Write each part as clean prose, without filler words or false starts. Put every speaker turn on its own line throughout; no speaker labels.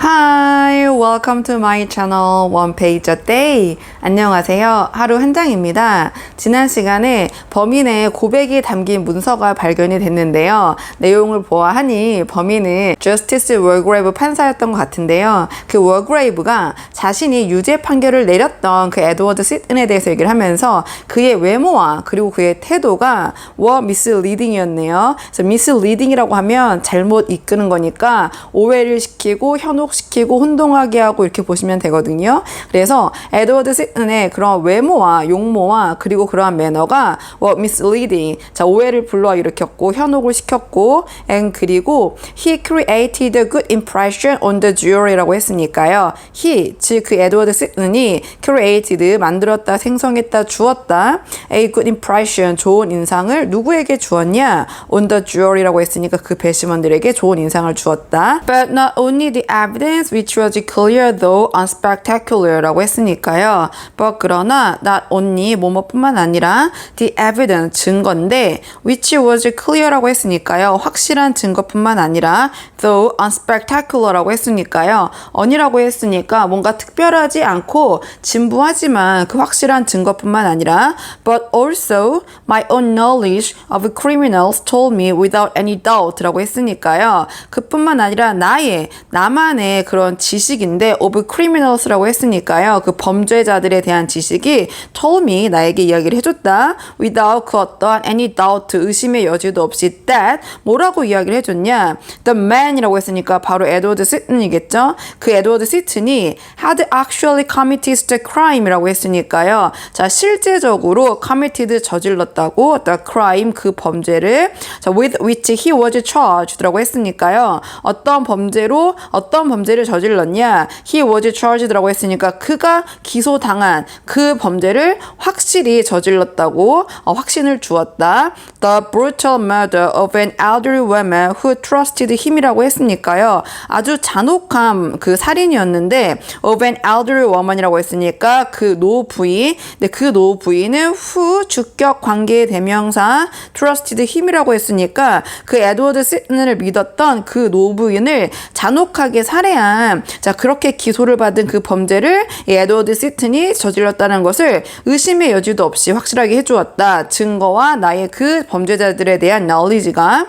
Hi, welcome to my channel One Page a Day. 안녕하세요. 하루 한 장입니다. 지난 시간에 범인의 고백이 담긴 문서가 발견이 됐는데요. 내용을 보아하니 범인은 Justice Walgrave 판사였던 것 같은데요. 그 월그레이브가 자신이 유죄 판결을 내렸던 그 에드워드 시튼에 대해서 얘기를 하면서 그의 외모와 그리고 그의 태도가 misleading이었네요. 그래서 misleading이라고 하면 잘못 이끄는 거니까 오해를 시키고 현혹시키고 혼동하게 하고 이렇게 보시면 되거든요. 그래서 에드워드 시튼의 그런 외모와 용모와 그리고 그러한 매너가 misleading, 자 오해를 불러일으켰고 현혹을 시켰고 and 그리고 he created a good impression on the jury라고 했으니까요. he, 즉 그 에드워드 시튼이 created, 만들었다, 생성했다, 주었다 a good impression, 좋은 인상을 누구에게 주었냐? on the jury라고 했으니까 그 배심원들에게 좋은 인상을 주었다. But not only the evidence which was clear though unspectacular 라고 했으니까요. But 그러나 not only 뭐뭐뿐만 아니라 the evidence, 증거인데 which was clear라고 했으니까요. 확실한 증거뿐만 아니라 though unspectacular 라고 했으니까요. on이라고 했으니까 뭔가 특별하지 않고 진부하지만 그 확실한 증거뿐만 아니라 but also my own knowledge of criminals told me without any doubt 라고 했으니까요. 그뿐만 아니라 나만의 그런 지식인데 of criminals라고 했으니까요. 그 범죄자들에 대한 지식이 told me, 나에게 이야기를 해줬다. without 그 어떠한 any doubt, 의심의 여지도 없이 that, 뭐라고 이야기를 해줬냐. the man이라고 했으니까 바로 에드워드 시튼이겠죠. 그 에드워드 시튼이 had actually committed the crime이라고 했으니까요. 자, 실제적으로 committed, 저질렀다고, the crime, 그 범죄를, 자, with which he was charged라고 했으니까요. 어떤 범죄를 저질렀냐. he was charged라고 했으니까 그가 기소당한 그 범죄를 확실히 저질렀다고 확신을 주었다. The brutal murder of an elderly woman who trusted him이라고 했으니까요. 아주 잔혹한 그 살인이었는데 of an elderly woman이라고 했으니까 그 노 부인, 근데 그 노 부인은 who, 주격 관계의 대명사 trusted him이라고 했으니까 그 에드워드 시튼을 믿었던 그 노 부인을 잔혹하게 살해한, 자 그렇게 기소를 받은 그 범죄를 이 에드워드 시튼이 저질렀다는 것을 의심의 여지도 없이 확실하게 해주었다. 증거와 나의 그 범죄자들에 대한 knowledge가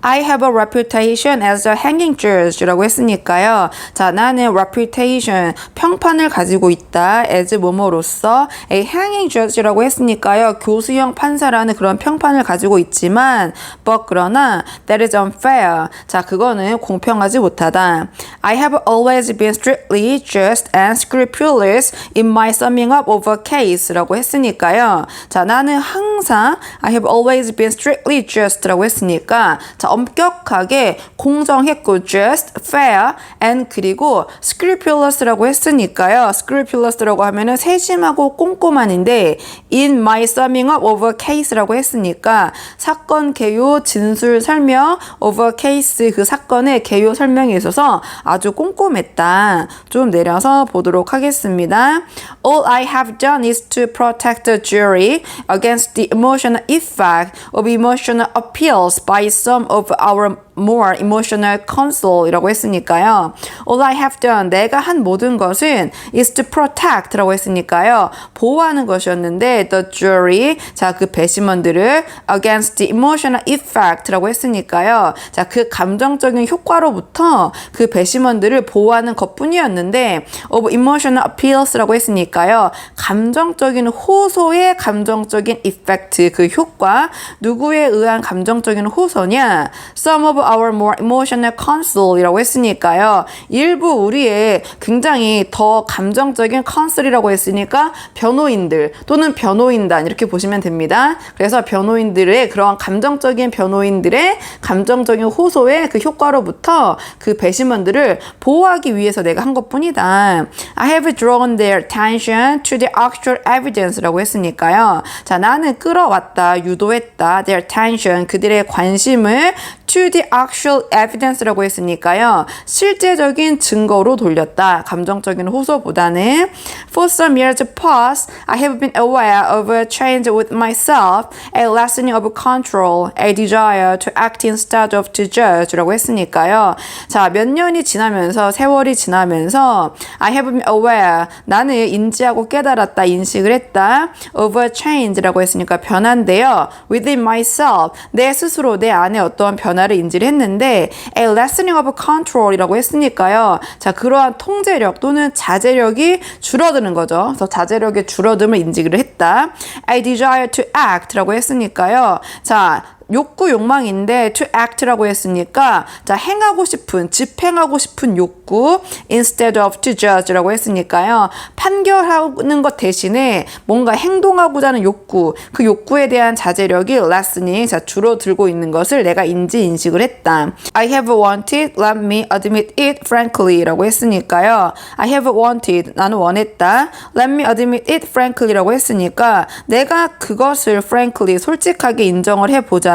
I have a reputation as a hanging judge라고 했으니까요. 자, 나는 reputation, 평판을 가지고 있다. as 뭐뭐로서 a hanging judge라고 했으니까요. 교수형 판사라는 그런 평판을 가지고 있지만 but 그러나 that is unfair. 자, 그거는 공평하지 못하다. I have always been strictly just and scrupulous in my summing up of a case라고 했으니까요. 자, 나는 항상 I have always been strictly just라고 했으니까 자, 엄격하게 공정했고 just, fair, and 그리고 scrupulous라고 했으니까요. scrupulous라고 하면은 세심하고 꼼꼼한인데 in my summing up of a case라고 했으니까 사건 개요, 진술 설명, of a case, 그 사건의 개요 설명에 있어서 아주 꼼꼼했다. 좀 내려서 보도록 하겠습니다. All I have done is to protect the jury against the emotional effect of emotional appeals by some of our more emotional counsel이라고 했으니까요. All I have done, 내가 한 모든 것은 is to protect라고 했으니까요. 보호하는 것이었는데 the jury, 자 그 배심원들을 against the emotional effect라고 했으니까요. 자 그 감정적인 효과로부터 그 배심원들을 보호하는 것뿐이었는데 of emotional appeals라고 했으니까요. 감정적인 호소의 감정적인 effect, 그 효과, 누구에 의한 감정적인 호소냐? Some of our more emotional counsel이라고 했으니까요. 일부 우리의 굉장히 더 감정적인 counsel이라고 했으니까 변호인들 또는 변호인단 이렇게 보시면 됩니다. 그래서 변호인들의 그런 감정적인 변호인들의 감정적인 호소의 그 효과로부터 그 배심원들을 보호하기 위해서 내가 한 것뿐이다. I have drawn their attention to the actual evidence라고 했으니까요. 자, 나는 끌어왔다, 유도했다, their attention, 그들의 관심을 to the actual evidence라고 했으니까요. 실제적인 증거로 돌렸다. 감정적인 호소보다는 For some years past, I have been aware of a change with myself, a lessening of control, a desire to act instead of to judge라고 했으니까요. 자, 몇 년이 지나면서 세월이 지나면서 I have been aware 나는 인지하고 깨달았다 인식을 했다 of a change라고 했으니까 변화인데요. within myself 내 스스로 내 안에 어떠한 변화를 인지를 했는데 a lessening of control이라고 했으니까요. 자, 그러한 통제력 또는 자제력이 줄어드는 거죠. 그래서 자제력의 줄어듦을 인지를 했다. I desire to act라고 했으니까요. 자, 욕구 욕망인데 to act라고 했으니까 자 행하고 싶은 집행하고 싶은 욕구 instead of to judge라고 했으니까요. 판결하는 것 대신에 뭔가 행동하고자 하는 욕구 그 욕구에 대한 자제력이 lessening 자 줄어들고 있는 것을 내가 인식을 했다. I have wanted let me admit it frankly라고 했으니까요. I have wanted 나는 원했다. Let me admit it frankly라고 했으니까 내가 그것을 frankly 솔직하게 인정을 해보자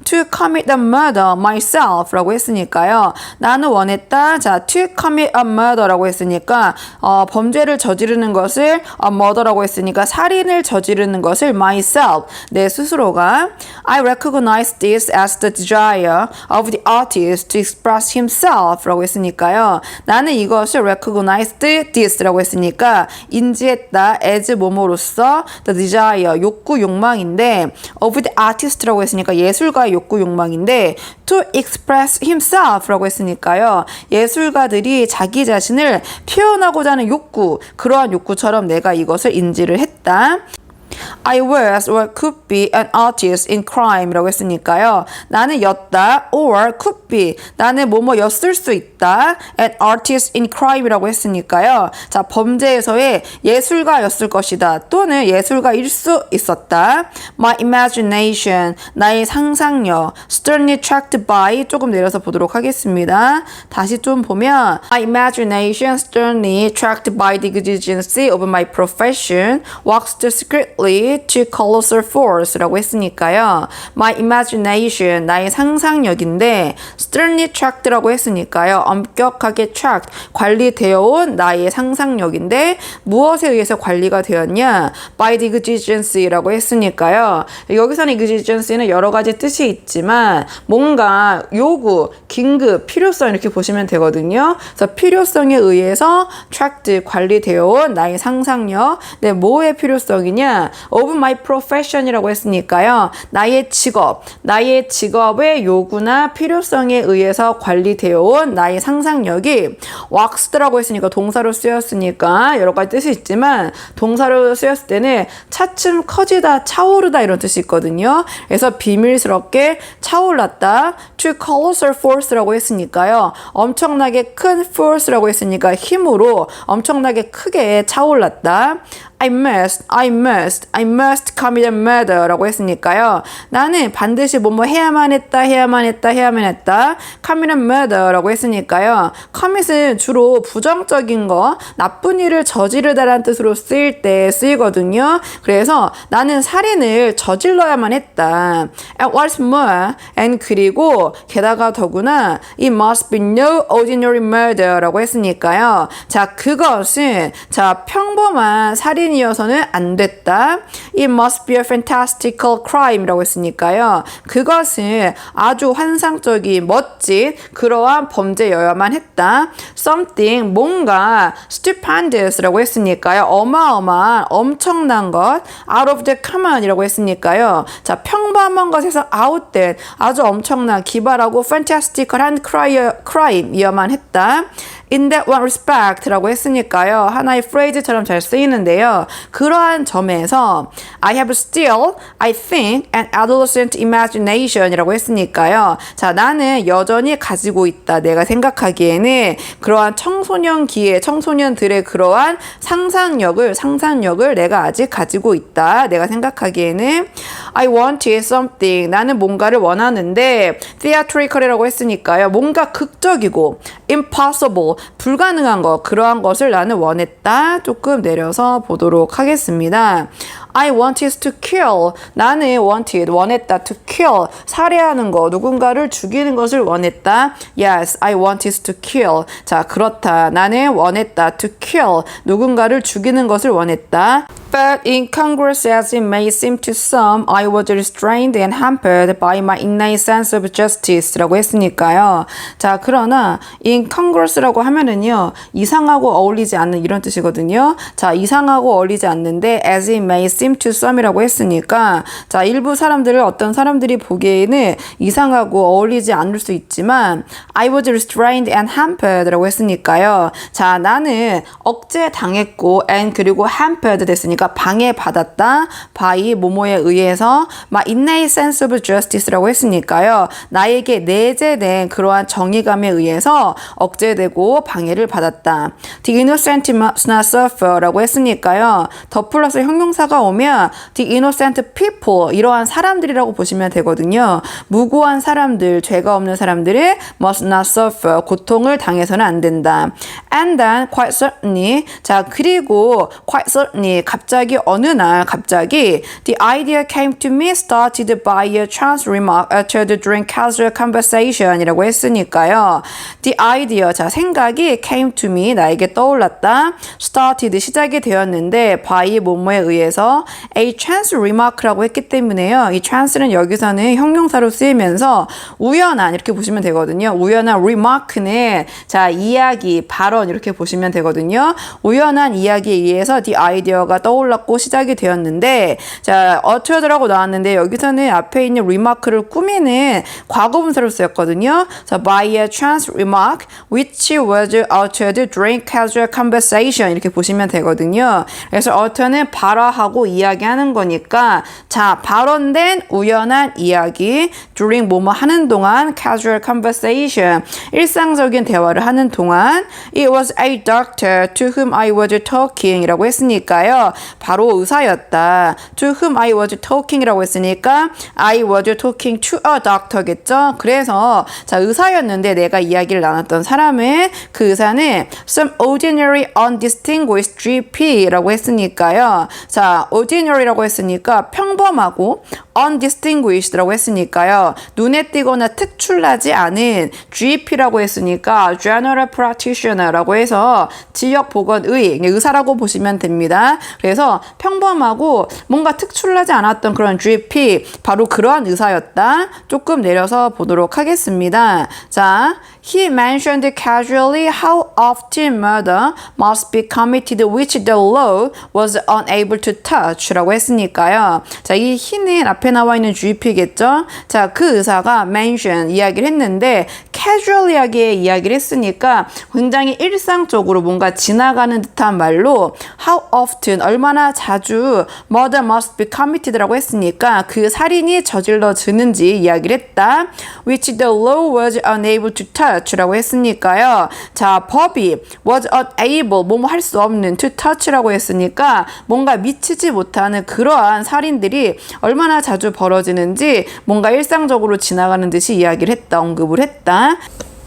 to commit a murder myself라고 했으니까요. 나는 원했다. 자, to commit a murder라고 했으니까 범죄를 저지르는 것을 murder라고 했으니까 살인을 저지르는 것을 myself 내 스스로가 I recognize this as the desire of the artist to express himself라고 했으니까요. 나는 이것을 recognized this라고 했으니까 인지했다. as 뭐뭐로서 the desire 욕구 욕망인데 of the artist라고 했으니까 예술가의 욕구 욕망인데 to express himself라고 했으니까요. 예술가들이 자기 자신을 표현하고자 하는 욕구 그러한 욕구처럼 내가 이것을 인지를 했다. I was or could be an artist in crime라고 했으니까요. 나는 였다 or could be 나는 뭐뭐였을 수 있다 an artist in crime이라고 했으니까요. 자, 범죄에서의 예술가였을 것이다 또는 예술가일 수 있었다. My imagination 나의 상상력 sternly tracked by 조금 내려서 보도록 하겠습니다. 다시 좀 보면 My imagination sternly tracked by the exigency of my profession walks discreetly to colossal force라고 했으니까요. My imagination, 나의 상상력인데 sternly tracked라고 했으니까요. 엄격하게 tracked, 관리되어 온 나의 상상력인데 무엇에 의해서 관리가 되었냐? By the exigency라고 했으니까요. 여기서는 exigency는 여러 가지 뜻이 있지만 뭔가 요구, 긴급, 필요성 이렇게 보시면 되거든요. 그래서 필요성에 의해서 tracked, 관리되어 온 나의 상상력. 네, 뭐의 필요성이냐? of my profession이라고 했으니까요. 나의 직업의 요구나 필요성에 의해서 관리되어 온 나의 상상력이 waxed라고 했으니까 동사로 쓰였으니까 여러 가지 뜻이 있지만 동사로 쓰였을 때는 차츰 커지다, 차오르다 이런 뜻이 있거든요. 그래서 비밀스럽게 차올랐다. to colossal force라고 했으니까요. 엄청나게 큰 force라고 했으니까 힘으로 엄청나게 크게 차올랐다. I must commit a murder라고 했으니까요. 나는 반드시 뭐뭐 해야만 했다. commit a murder라고 했으니까요. commit은 주로 부정적인 거, 나쁜 일을 저지르다라는 뜻으로 쓰일 때 쓰이거든요. 그래서 나는 살인을 저질러야만 했다. And what's more, and 그리고 게다가 더구나 it must be no ordinary murder라고 했으니까요. 자, 그것은 자 평범한 살인이어서는 안 됐다. It must be a fantastical crime라고 했으니까요. 그것은 아주 환상적인 멋진 그러한 범죄여야만 했다. Something 뭔가 stupendous라고 했으니까요. 어마어마한 엄청난 것 out of the common이라고 했으니까요. 자, 평범한 것에서 out된 아주 엄청난 기발하고 fantastical한 crime이어야만 했다. In that one respect라고 했으니까요. 하나의 phrase처럼 잘 쓰이는데요. 그러한 점에서 I have still, I think, an adolescent imagination이라고 했으니까요. 자, 나는 여전히 가지고 있다. 내가 생각하기에는 그러한 청소년들의 그러한 상상력을 내가 아직 가지고 있다. 내가 생각하기에는 I wanted something. 나는 뭔가를 원하는데 theatrical이라고 했으니까요. 뭔가 극적이고 impossible. 불가능한 것, 그러한 것을 나는 원했다. 조금 내려서 보도록 하겠습니다. I wanted to kill. 나는 wanted, 원했다. to kill, 살해하는 거, 누군가를 죽이는 것을 원했다. Yes, I wanted to kill. 자, 그렇다. 나는 원했다. to kill, 누군가를 죽이는 것을 원했다. But incongruous as it may seem to some, I was restrained and hampered by my innate sense of justice라고 했으니까요. 자, 그러나 incongruous라고 하면은요, 이상하고 어울리지 않는 이런 뜻이거든요. 자, 이상하고 어울리지 않는데 as it may seem to some이라고 했으니까, 자, 일부 사람들을 어떤 사람들이 보기에는 이상하고 어울리지 않을 수 있지만 I was restrained and hampered라고 했으니까요. 자, 나는 억제 당했고 and 그리고 hampered 됐으니까 방해받았다. by 뭐뭐에 의해서 my innate sense of justice라고 했으니까요. 나에게 내재된 그러한 정의감에 의해서 억제되고 방해를 받았다. The innocent must not suffer라고 했으니까요. 더 플러스 형용사가 오면 the innocent people, 이러한 사람들이라고 보시면 되거든요. 무고한 사람들, 죄가 없는 사람들이 must not suffer, 고통을 당해서는 안 된다. And then quite certainly, 자, 그리고 quite certainly, 갑자기 어느 날 갑자기 the idea came to me started by a chance remark uttered during casual conversation이라고 했으니까요. The idea, 자, 생각이 came to me, 나에게 떠올랐다. started, 시작이 되었는데 by 뭐뭐에 의해서 a chance remark라고 했기 때문에요. 이 chance는 여기서는 형용사로 쓰이면서 우연한, 이렇게 보시면 되거든요. 우연한 remark는, 자, 이야기, 발언, 이렇게 보시면 되거든요. 우연한 이야기에 의해서 the idea가 떠올랐고 시작이 되었는데, 자, uttered라고 나왔는데 여기서는 앞에 있는 remark를 꾸미는 과거분사로 쓰였거든요. 자, by a chance remark which was uttered during casual conversation, 이렇게 보시면 되거든요. 그래서 utter는 발화하고 이야기하는 거니까, 자, 발언된 우연한 이야기 during 뭐뭐 하는 동안 casual conversation, 일상적인 대화를 하는 동안 it was a doctor to whom I was talking 이라고 했으니까요. 바로 의사였다. To whom I was talking 이라고 했으니까 I was talking to a doctor겠죠. 그래서 자, 의사였는데 내가 이야기를 나눴던 사람은, 그 의사는 some ordinary undistinguished GP라고 했으니까요. 자, ordinary라고 했으니까 평범하고 undistinguished라고 했으니까요. 눈에 띄거나 특출나지 않은 GP라고 했으니까 general practitioner라고 해서 지역보건의, 의사라고 보시면 됩니다. 그래서 평범하고 뭔가 특출나지 않았던 그런 GP, 바로 그러한 의사였다. 조금 내려서 보도록 하겠습니다. 자, he mentioned casually how often murder must be committed which the law was unable to touch라고 했으니까요. 자, 이 he는 앞에 나와 있는 GP겠죠. 자, 그 의사가 mention, 이야기를 했는데 casually하게 이야기를 했으니까 굉장히 일상적으로 뭔가 지나가는 듯한 말로 how often, 얼마나 자주 murder must be committed라고 했으니까 그 살인이 저질러지는지 이야기를 했다. which the law was unable to touch라고 했으니까요. 자, 법이 was unable, 뭐뭐 할 수 없는 to touch라고 했으니까 뭔가 미치지 못하는 그러한 살인들이 얼마나 자주 벌어지는지 뭔가 일상적으로 지나가는 듯이 이야기를 했다, 언급을 했다.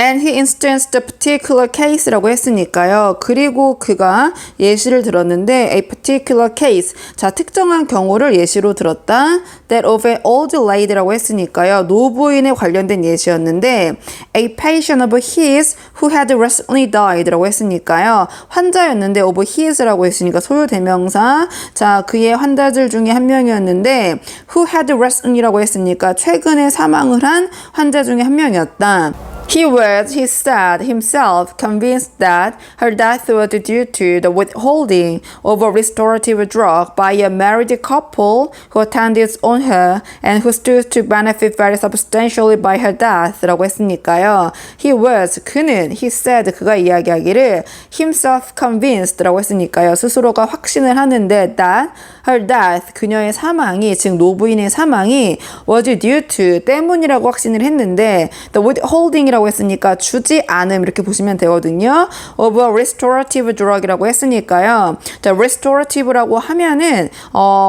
And he instanced a particular case라고 했으니까요. 그리고 그가 예시를 들었는데 a particular case, 자, 특정한 경우를 예시로 들었다. That of an old lady라고 했으니까요. 노부인에 관련된 예시였는데 a patient of his who had recently died라고 했으니까요. 환자였는데 of his라고 했으니까 소유대명사. 자, 그의 환자들 중에 한 명이었는데 who had recently라고 했으니까 최근에 사망을 한 환자 중에 한 명이었다. He said himself convinced that her death was due to the withholding of a restorative drug by a married couple who attended on her and who stood to benefit very substantially by her death라고 했으니까요. he said, 그가 이야기하기를 himself convinced라고 했으니까요. 스스로가 확신을 하는데 that her death, 그녀의 사망이, 즉 노부인의 사망이 was due to, 때문이라고 확신을 했는데 the withholding이라고 giving이라고 했으니까 주지 않음 이렇게 보시면 되거든요. of a restorative drug이라고 했으니까요. 자, restorative라고 하면은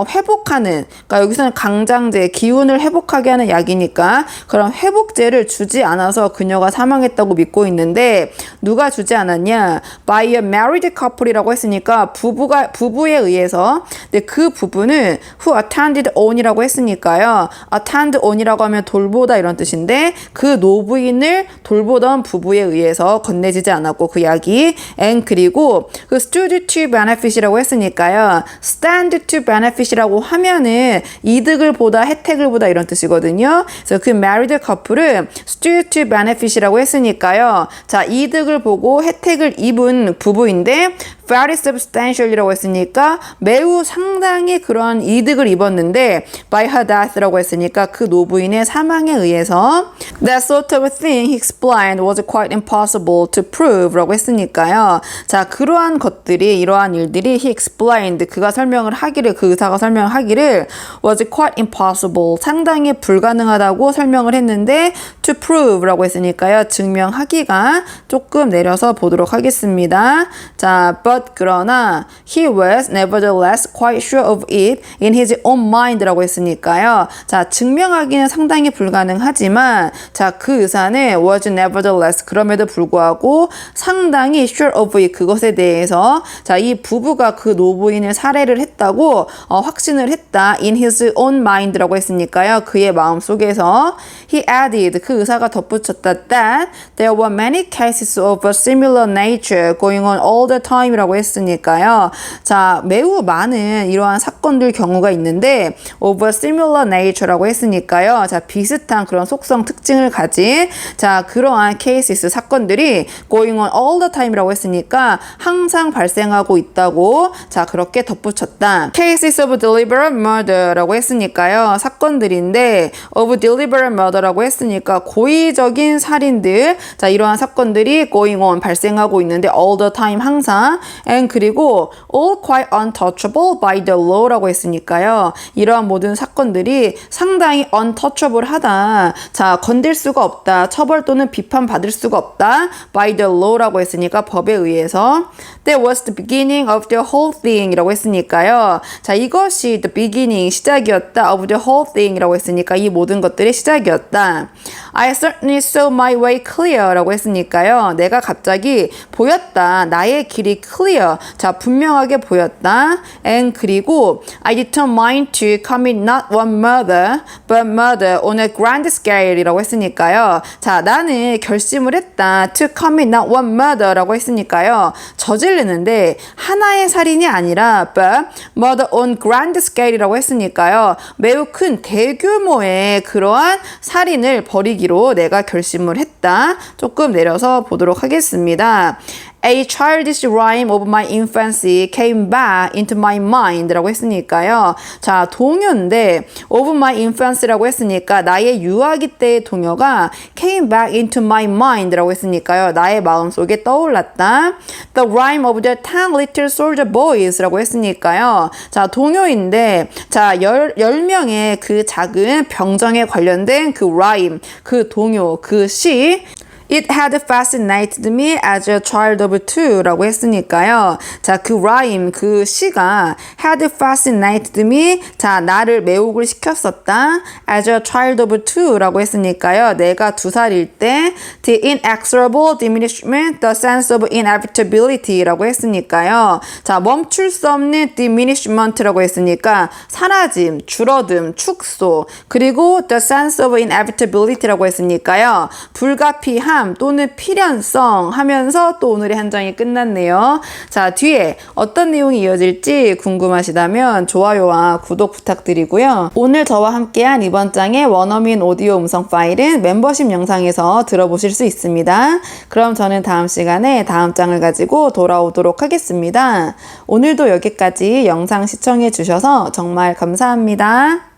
회복하는, 그러니까 여기서는 강장제, 기운을 회복하게 하는 약이니까 그런 회복제를 주지 않아서 그녀가 사망했다고 믿고 있는데 누가 주지 않았냐? by a married couple이라고 했으니까 부부에 의해서. 근데 그 부부는 who attended on이라고 했으니까요. attend on이라고 하면 돌보다 이런 뜻인데 그 노부인을 돌보던 부부에 의해서 건네지지 않았고 그 약이 and 그리고 그 stood to benefit이라고 했으니까요. stand to benefit이라고 하면은 이득을 보다 혜택을 보다 이런 뜻이거든요. 그래서 그 married couple은 stood to benefit이라고 했으니까요. 자, 이득을 보고 혜택을 입은 부부인데 very substantial이라고 했으니까 매우 상당히 그런 이득을 입었는데 by her death라고 했으니까 그 노부인의 사망에 의해서 that sort of thing he explained was quite impossible to prove 라고 했으니까요. 자, 그러한 것들이 이러한 일들이 he explained 그가 설명을 하기를 그 의사가 설명을 하기를 was quite impossible 상당히 불가능하다고 설명을 했는데 to prove 라고 했으니까요. 증명하기가 조금 내려서 보도록 하겠습니다. 자, but 그러나 he was nevertheless quite sure of it in his own mind라고 했으니까요. 자, 증명하기는 상당히 불가능하지만 자, 그 의사는 was nevertheless 그럼에도 불구하고 상당히 sure of it 그것에 대해서 자, 이 부부가 그 노부인을 살해를 했다고 확신을 했다 in his own mind라고 했으니까요. 그의 마음속에서 he added 그 의사가 덧붙였다 that there were many cases of a similar nature going on all the time 라고 했으니까요. 자, 매우 많은 이러한 사건들 경우가 있는데 of a similar nature라고 했으니까요. 자, 비슷한 그런 속성 특징을 가진 자, 그러한 cases 사건들이 going on all the time이라고 했으니까 항상 발생하고 있다고 자, 그렇게 덧붙였다. cases of deliberate murder라고 했으니까요. 사건들인데 of deliberate murder라고 했으니까 고의적인 살인들 자, 이러한 사건들이 going on 발생하고 있는데 all the time 항상 and 그리고 all quite untouchable by the law라고 했으니까요. 이러한 모든 사건들이 상당히 untouchable하다. 자, 건들 수가 없다. 처벌 또는 비판받을 수가 없다. by the law라고 했으니까 법에 의해서 that was the beginning of the whole thing 이라고 했으니까요. 자, 이것이 the beginning 시작이었다. of the whole thing 이라고 했으니까 이 모든 것들이 시작이었다. I certainly saw my way clear 라고 했으니까요. 내가 갑자기 보였다. 나의 길이 clear. 자, 분명하게 보였다. and 그리고 I determined to commit not one murder but murder on a grand scale 이라고 했으니까요. 자, 나는 결심을 했다. to commit not one murder 라고 했으니까요. 저지르는데 하나의 살인이 아니라 but murder on grand scale 이라고 했으니까요. 매우 큰 대규모의 그러한 살인을 벌이기로 내가 결심을 했다. 조금 내려서 보도록 하겠습니다. A childish rhyme of my infancy came back into my mind 라고 했으니까요. 자, 동요인데 of my infancy라고 했으니까 나의 유아기 때의 동요가 came back into my mind 라고 했으니까요. 나의 마음속에 떠올랐다. The rhyme of the 10 little soldier boys 라고 했으니까요. 자, 동요인데 자, 10명의 그 작은 병정에 관련된 그 rhyme, 그 동요, 그 시 It had fascinated me as a child of two 라고 했으니까요. 자, 그 rhyme, 그 시가 had fascinated me. 자, 나를 매혹을 시켰었다. as a child of two 라고 했으니까요. 내가 2살일 때 the inexorable diminishment, the sense of inevitability 라고 했으니까요. 자, 멈출 수 없는 diminishment 라고 했으니까 사라짐, 줄어듦, 축소. 그리고 the sense of inevitability 라고 했으니까요. 불가피함 또는 필연성 하면서 또 오늘의 한 장이 끝났네요. 자, 뒤에 어떤 내용이 이어질지 궁금하시다면 좋아요와 구독 부탁드리고요. 오늘 저와 함께한 이번 장의 원어민 오디오 음성 파일은 멤버십 영상에서 들어보실 수 있습니다. 그럼 저는 다음 시간에 다음 장을 가지고 돌아오도록 하겠습니다. 오늘도 여기까지 영상 시청해 주셔서 정말 감사합니다.